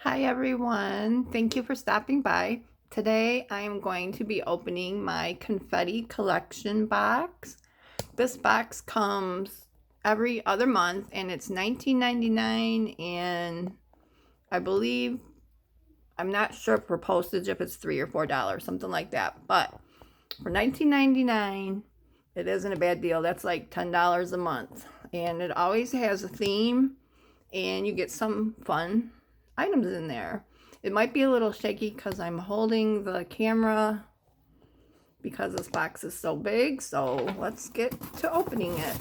Hi everyone, thank you for stopping by. Today I am going to be opening my confetti collection box. This box comes every other month and it's $19.99, and I believe, I'm not sure for postage if it's $3 or $4, something like that, but for $19.99 it isn't a bad deal. That's like $10 a month, and it always has a theme and you get some fun items in there. It might be a little shaky because I'm holding the camera because this box is so big. So let's get to opening it.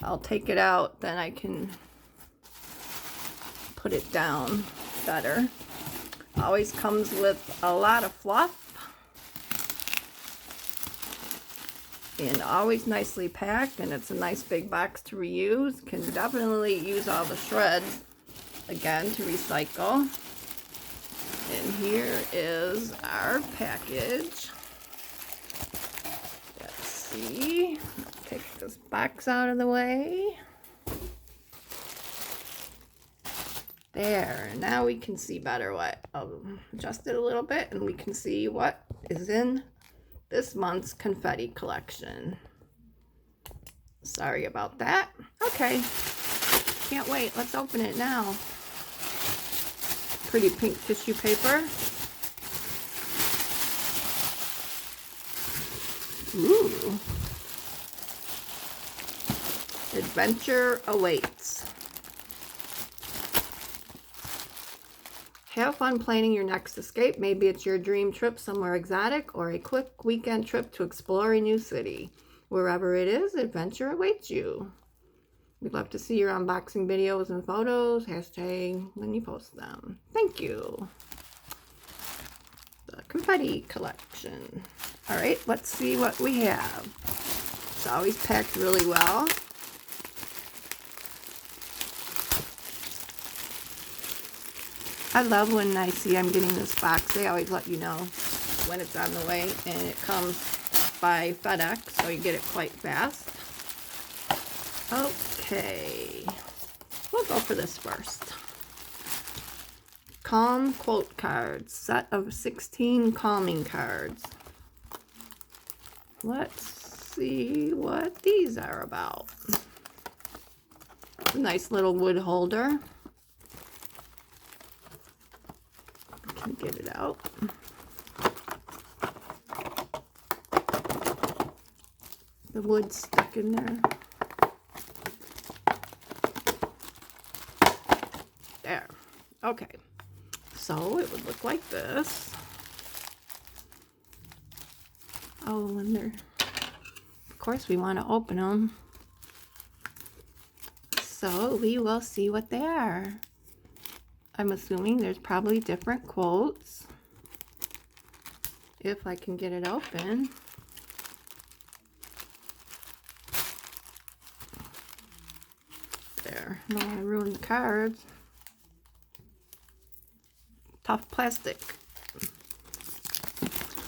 I'll take it out, then I can put it down better. Always comes with a lot of fluff and always nicely packed, and it's a nice big box to reuse. Can definitely use all the shreds again to recycle. And here is our package. Let's see. Take this box out of the way. There. Now we can see better what. I'll adjust it a little bit and we can see what is in this month's confetti collection. Sorry about that. Okay. Can't wait. Let's open it now. Pretty pink tissue paper. Ooh. Adventure awaits. Have fun planning your next escape. Maybe it's your dream trip somewhere exotic or a quick weekend trip to explore a new city. Wherever it is, adventure awaits you. We'd love to see your unboxing videos and photos. Hashtag when you post them. Thank you. The confetti collection. All right, let's see what we have. It's always packed really well. I love when I see I'm getting this box. They always let you know when it's on the way, and it comes by FedEx, so you get it quite fast. Okay, we'll go for this first. Calm quote cards, set of 16 calming cards. Let's see what these are about. A nice little wood holder. Can get it out. The wood's stuck in there. There. Okay. So it would look like this. Oh, and they're, of course, we want to open them. So we will see what they are. I'm assuming there's probably different quotes. If I can get it open. There. I don't want to ruin the cards. Tough plastic.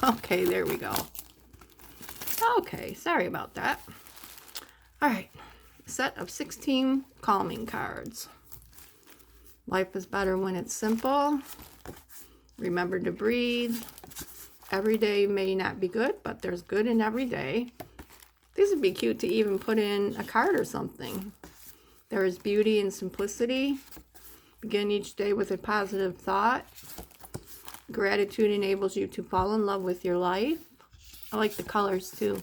Okay, there we go. Okay, sorry about that. All right. Set of 16 calming cards. Life is better when it's simple. Remember to breathe. Every day may not be good, but there's good in every day. These would be cute to even put in a card or something. There is beauty in simplicity. Begin each day with a positive thought. Gratitude enables you to fall in love with your life. I like the colors too.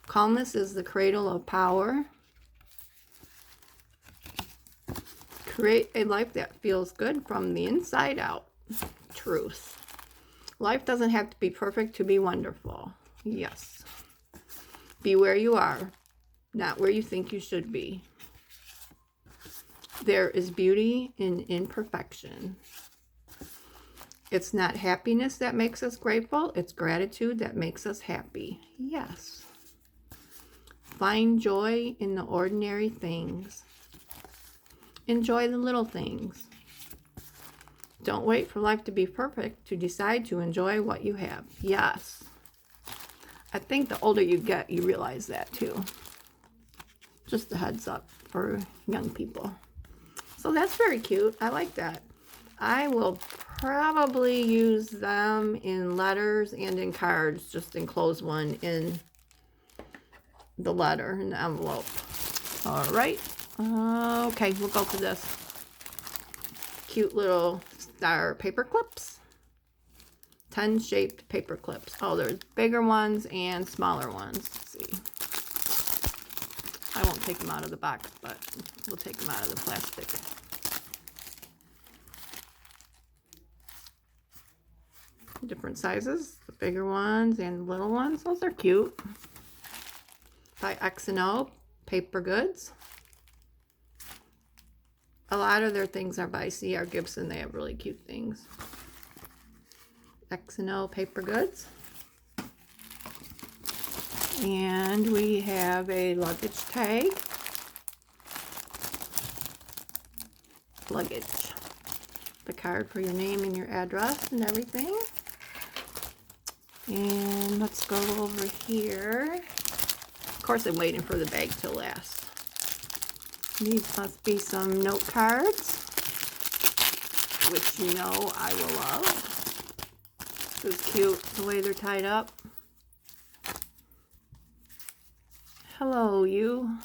Calmness is the cradle of power. Create a life that feels good from the inside out. Truth. Life doesn't have to be perfect to be wonderful. Yes. Be where you are, not where you think you should be. There is beauty in imperfection. It's not happiness that makes us grateful. It's gratitude that makes us happy. Yes. Find joy in the ordinary things. Enjoy the little things. Don't wait for life to be perfect to decide to enjoy what you have. Yes. I think the older you get, you realize that too. Just a heads up for young people. So that's very cute. I like that. I will probably use them in letters and in cards. Just enclose one in the letter in the envelope. All right. Okay, we'll go for this. Cute little star paper clips. 10 shaped paper clips. Oh, there's bigger ones and smaller ones. Let's see. I won't take them out of the box, but we'll take them out of the plastic. Different sizes, the bigger ones and little ones. Those are cute. By X&O Paper Goods. A lot of their things are by C.R. Gibson. They have really cute things. X&O Paper Goods. And we have a luggage tag. Luggage. The card for your name and your address and everything. And let's go over here. Of course, I'm waiting for the bag to last. These must be some note cards, which you know I will love. This is cute, the way they're tied up. Hello, you.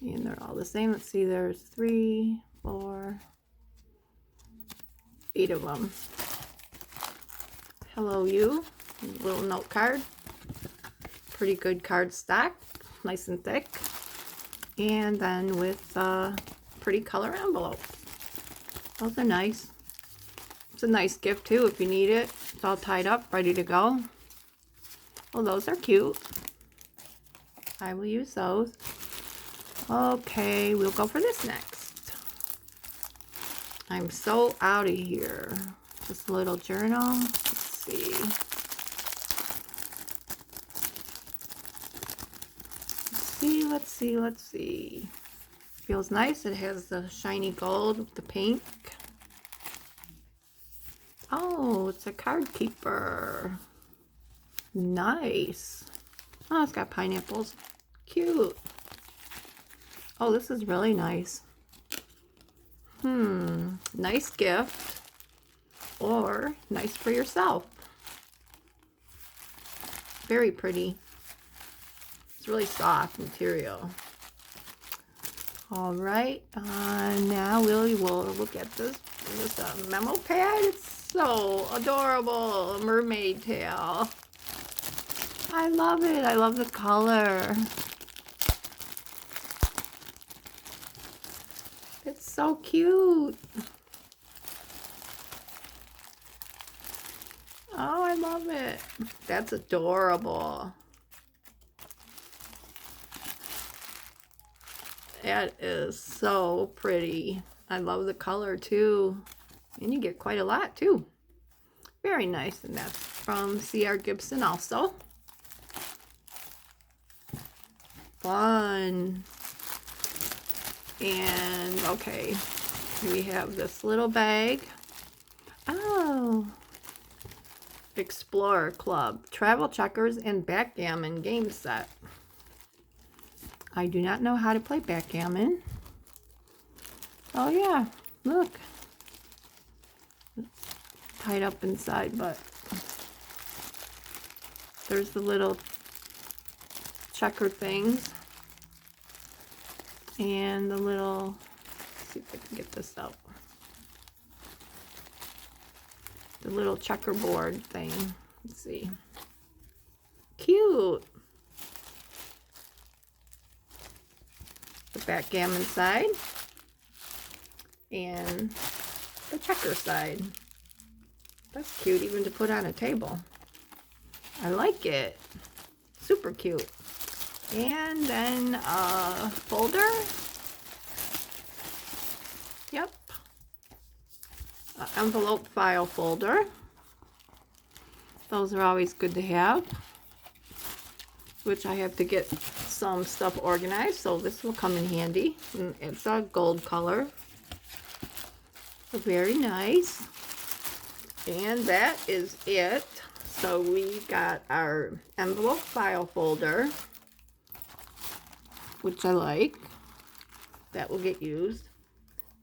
And they're all the same. Let's see, there's 3, 4, 8 of them. Hello, you. Little note card. Pretty good card stock. Nice and thick. And then with pretty color envelope. Those are nice. It's a nice gift too if you need it. It's all tied up, ready to go. Oh, those are cute. I will use those. Okay, we'll go for this next. I'm so out of here. Just a little journal. Let's see. Let's see. Feels nice. It has the shiny gold with the pink. Oh, it's a card keeper. Nice. Oh, it's got pineapples. Cute. Oh, this is really nice. Nice gift. Or nice for yourself. Very pretty. It's really soft material. All right, now we will look at this. This Memo Pad. It's so adorable. A mermaid tail. I love it. I love the color. It's so cute. Oh, I love it. That's adorable. That is so pretty. I love the color too. And you get quite a lot too. Very nice. And that's from C.R. Gibson also. Fun. And okay, we have this little bag. Oh. Explorer Club. Travel checkers and backgammon game set. I do not know how to play backgammon. Oh yeah, look. It's tied up inside, but there's the little checker things. And the little, let's see if I can get this out. The little checkerboard thing. Let's see. Cute. The backgammon side and the checker side. That's cute even to put on a table. I like it. Super cute. And then a folder. Yep. An envelope file folder. Those are always good to have. Which I have to get some stuff organized, so this will come in handy. And it's a gold color. So very nice. And that is it. So we got our envelope file folder, which I like. That will get used.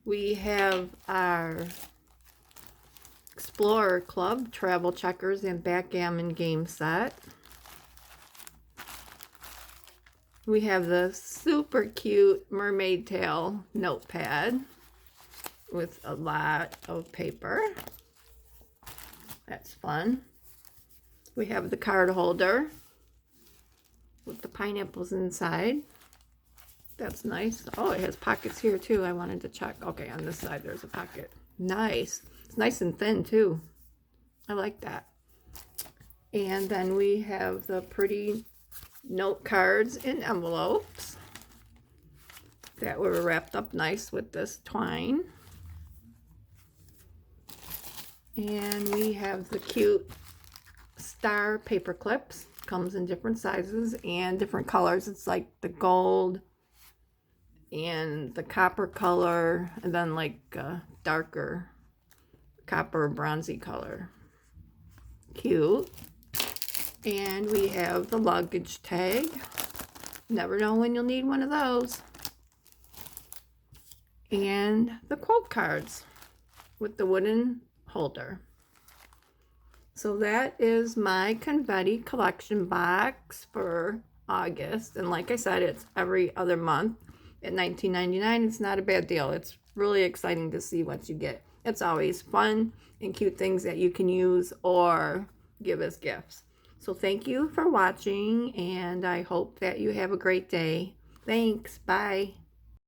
We have our Explorer Club Travel Checkers and Backgammon game set. We have the super cute mermaid tail notepad with a lot of paper. That's fun. We have the card holder with the pineapples inside. That's nice. Oh, it has pockets here too. I wanted to check. Okay, on this side there's a pocket. Nice. It's nice and thin too. I like that. And then we have the pretty note cards in envelopes that were wrapped up nice with this twine. And we have the cute star paper clips. Comes in different sizes and different colors. It's like the gold and the copper color, and then like a darker copper bronzy color. Cute. And we have the luggage tag. Never know when you'll need one of those. And the quote cards with the wooden holder. So that is my confetti collection box for August. And like I said, it's every other month at $19.99. It's not a bad deal. It's really exciting to see what you get. It's always fun and cute things that you can use or give as gifts. So thank you for watching, and I hope that you have a great day. Thanks. Bye.